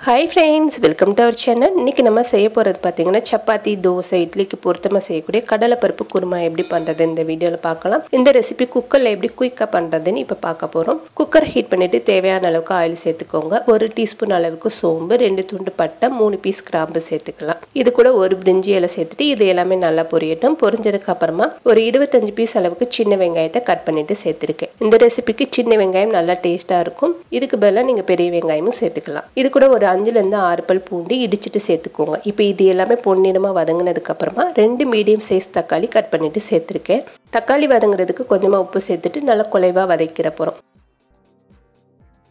Hi friends, welcome to our channel. இன்னைக்கு நம்ம செய்ய போறது பாத்தீங்கன்னா சப்பாத்தி, தோசை, இட்லிக்கு பொருத்தமா செய்யக்கூடிய கடலைப்பருப்பு குருமா எப்படி பண்றது இந்த வீடியோல பார்க்கலாம். இந்த ரெசிபி குக்கர்ல எப்படி குயிக்கா பண்றதுன்னு இப்ப பார்க்க போறோம். குக்கர் ஹீட் பண்ணிட்டு தேவையான அளவுக்கு ஆயில் சேர்த்துக்கோங்க. 1 டீஸ்பூன் அளவுக்கு சோம்பு, 2 துண்டு பட்டை, 3 பீஸ் கிராம்பு சேர்த்துக்கலாம். இது கூட ஒரு பிரிஞ்சி இலை சேர்த்துட்டு இது எல்லாமே நல்லா பொரியட்டும். பொரிஞ்சதுக்கு அப்புறமா ஒரு 25 பீஸ் அளவுக்கு சின்ன வெங்காயத்தை கட் பண்ணிட்டு சேர்த்திருக்கேன். இந்த ரெசிபிக்கு சின்ன வெங்காயம் நல்லா டேஸ்டா இருக்கும். இதுக்கு பதிலா நீங்க பெரிய வெங்காயமும் சேர்த்துக்கலாம். இது கூட ஒரு 5 ல இருந்து 6 பல் பூண்டு இடிச்சிட்டு சேர்த்துக்கோங்க. இப்போ இது எல்லாமே பொன்னிறமா வதங்கினதுக்கு அப்புறமா 2 மீடியம் சைஸ் தக்காளி கட் பண்ணிட்டு சேர்த்திருக்கேன். தக்காளி வதங்குறதுக்கு கொஞ்சமா உப்பு சேர்த்துட்டு நல்லா குழைவா வதக்கிற போறோம்.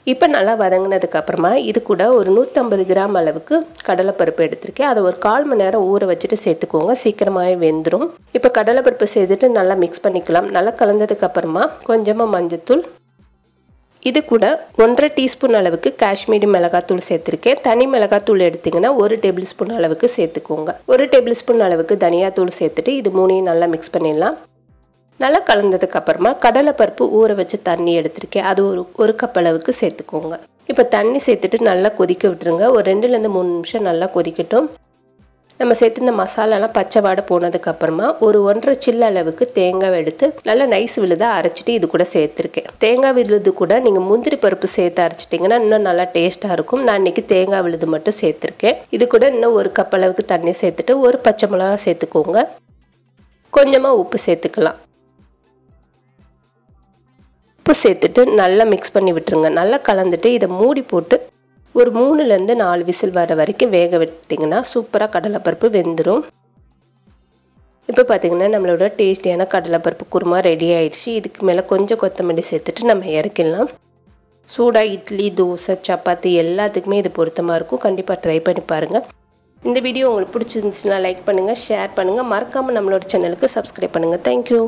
இப்போ நல்லா வதங்கினதுக்கு அப்புறமா இது கூட ஒரு 150 கிராம் அளவுக்கு கடலைப்பருப்பு எடுத்திருக்கேன். அதை ஒரு 1/4 மணி நேரம் ஊற வச்சுட்டு சேர்த்துக்கோங்க. சீக்கிரமாவே வெந்துடும். இப்போ கடலைப்பருப்பு சேர்த்துட்டு நல்லா மிக்ஸ் பண்ணிக்கலாம். நல்லா கலந்ததுக்கு அப்புறமா கொஞ்சமா மஞ்சத்தூள், இது கூட 1/2 டீஸ்பூன் அளவுக்கு காஷ்மீரி மிளகாத்தூள் சேர்த்திருக்கேன். தனி மிளகாத்தூள் எடுத்தீங்கன்னா 1 டேபிள் ஸ்பூன் அளவுக்கு சேர்த்துக்கோங்க. 1 டேபிள் ஸ்பூன் அளவுக்கு தனியாத்தூள் சேர்த்துட்டு இது மூணையும் நல்லா மிக்ஸ் பண்ணிடலாம். நல்லா கலந்ததுக்கு அப்புறமா கடலைப்பருப்பு ஊற வச்சு தண்ணி எடுத்திருக்கேன். அது ஒரு கப் அளவுக்கு சேர்த்துக்கோங்க. இப்போ தண்ணி சேர்த்துட்டு நல்லா கொதிக்க விட்டுருங்க. ஒரு 2 ல இருந்து 3 நிமிஷம் நல்லா கொதிக்கட்டும். நம்ம சேர்த்துருந்த மசாலாலாம் பச்சை வாடை போனதுக்கு அப்புறமா ஒரு 1/2 சில்லு அளவுக்கு தேங்காய் எடுத்து நல்லா நைஸ் விழுதா அரைச்சிட்டு இது கூட சேர்த்துருக்கேன். தேங்காய் விழுது கூட நீங்கள் முந்திரி பருப்பு சேர்த்து அரைச்சிட்டிங்கன்னா இன்னும் நல்லா டேஸ்ட்டாக இருக்கும். நான் இன்னைக்கு தேங்காய் விழுது மட்டும் சேர்த்துருக்கேன். இது கூட இன்னும் ஒரு கப் அளவுக்கு தண்ணி சேர்த்துட்டு ஒரு பச்சை மிளகா சேர்த்துக்கோங்க. கொஞ்சமாக உப்பு சேர்த்துக்கலாம். உப்பு சேர்த்துட்டு நல்லா மிக்ஸ் பண்ணி விட்டுருங்க. நல்லா கலந்துட்டு இதை மூடி போட்டு ஒரு 3 ல இருந்து 4 விசில் வர வரைக்கும் வேக விட்டிங்கன்னா சூப்பராக கடலைப்பருப்பு வெந்துடும். இப்போ பார்த்தீங்கன்னா நம்மளோட டேஸ்டியான கடலைப்பருப்பு குருமா ரெடி ஆயிடுச்சு. இதுக்கு மேலே கொஞ்சம் கொத்தமல்லி சேர்த்துட்டு நம்ம இறக்கிடலாம். சூடாக இட்லி, தோசை, சப்பாத்தி எல்லாத்துக்குமே இது பொருத்தமாக இருக்கும். கண்டிப்பாக ட்ரை பண்ணி பாருங்கள். இந்த வீடியோ உங்களுக்கு பிடிச்சிருந்துச்சுன்னா லைக் பண்ணுங்கள், ஷேர் பண்ணுங்கள். மறக்காமல் நம்மளோட சேனலுக்கு சப்ஸ்கிரைப் பண்ணுங்கள். தேங்க்யூ.